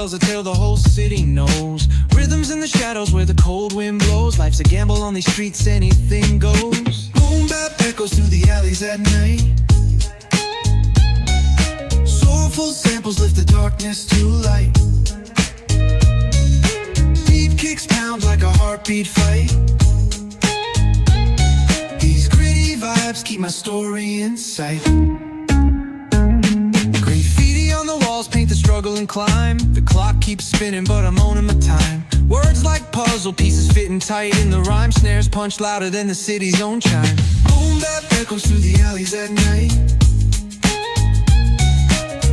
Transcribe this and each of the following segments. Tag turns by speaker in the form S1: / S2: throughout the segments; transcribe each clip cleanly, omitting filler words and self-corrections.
S1: tells a tale the whole city knows. Rhythms in the shadows where the cold wind blows. Life's a gamble on these streets, anything goes. Boom bap echoes through the alleys at night. Soulful samples lift the darkness to light. Beat kicks pound like a heartbeat fight. These gritty vibes keep my story in sight. Graffiti on the walls paint the struggle and climb. The clock keeps spinning but I'm owning my time. Words like puzzle pieces fitting tight in the rhyme. Snares punch louder than the city's own chime. Boom bap echoes through the alleys at night.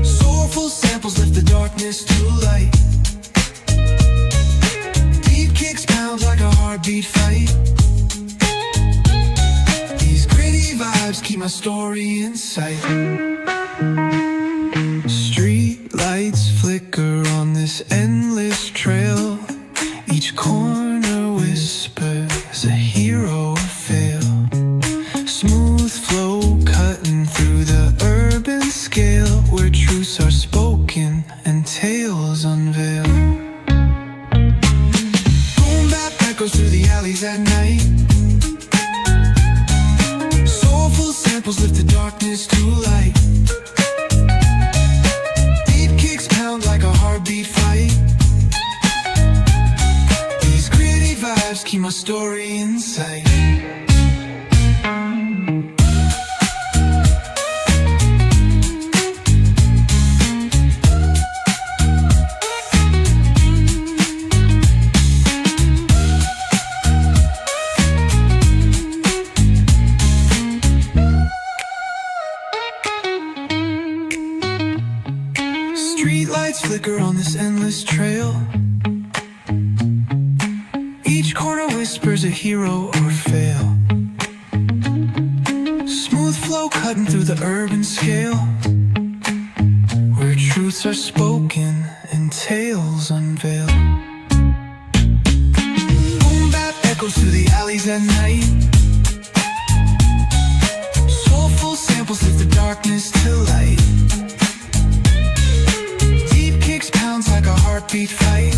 S1: Soulful samples lift the darkness to light. Beat kicks pound like a heartbeat fight. These gritty vibes keep my story in sight. Street lights flicker on this endless trail. Each corner whispers a hero fail. Smooth flow cutting through the urban scale, where truths are spoken and tales unveil. Boom bap echoes through the alleys at night. Soulful samples lift the darkness to light. Beat kicks pound like a heartbeat fight. These gritty vibes keep my story in sight. Streetlights flicker on this endless trail. Each corner whispers a hero or fail. Smooth flow cutting through the urban scale, where truths are spoken and tales unveil. Boom bap echoes through the alleys at night. Soulful samples lift the darkness to light. Pounds like a heartbeat fight.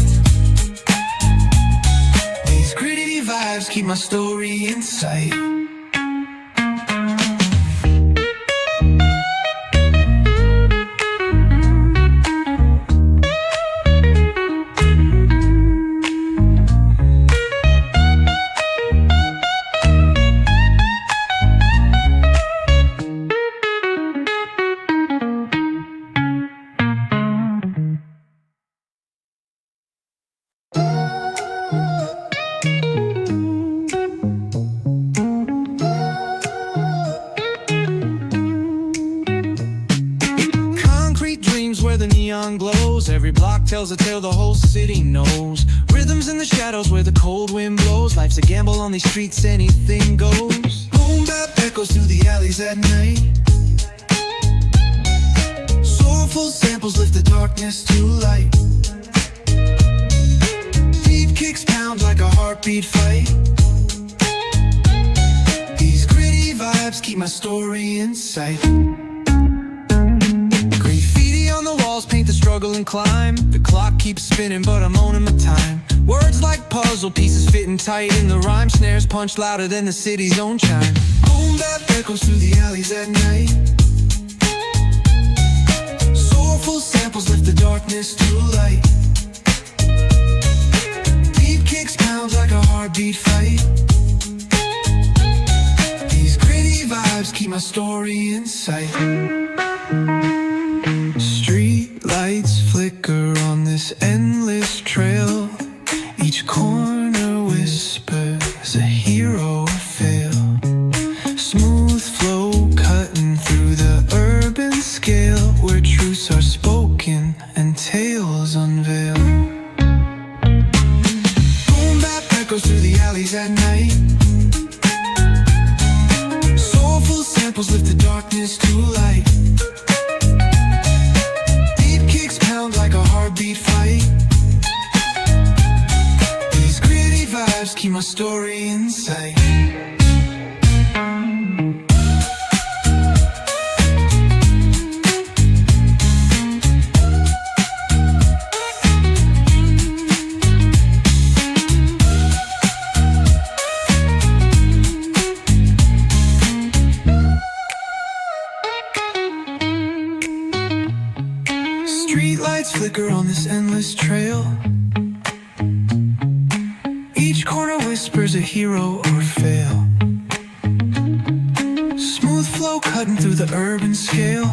S1: These gritty vibes keep my story in sight. Where the neon glows, every block tells a tale the whole city knows. Rhythms in the shadows where the cold wind blows. Life's a gamble on these streets, anything goes. Boom bap echoes through the alleys at night. Soulful samples lift the darkness to light. Beat kicks pound like a heartbeat fight. These gritty vibes keep my story in sight. Paint the struggle and climb. The clock keeps spinning but I'm owning my time. Words like puzzle pieces fitting tight in the rhyme. Snares punch louder than the city's own chime. Boom bap echoes through the alleys at night. Soulful samples lift the darkness to light. Beat kicks pound like a heartbeat fight. These gritty vibes keep my story in sight. Street lights flicker on this endless trail. Each corner whispers a hero fail. Smooth flow cutting through the urban scale, where truths are spoken and tales unveil. Boom bap echoes through the alleys at night. Soulful samples lift the darkness to light. Like a heartbeat fight. These gritty vibes keep my story in sight. Streetlights flicker on this endless trail. Each corner whispers a hero or fail. Smooth flow cutting through the urban scale,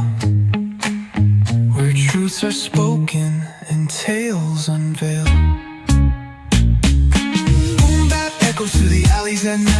S1: where truths are spoken and tales unveiled. Boom bap echoes through the alleys at night.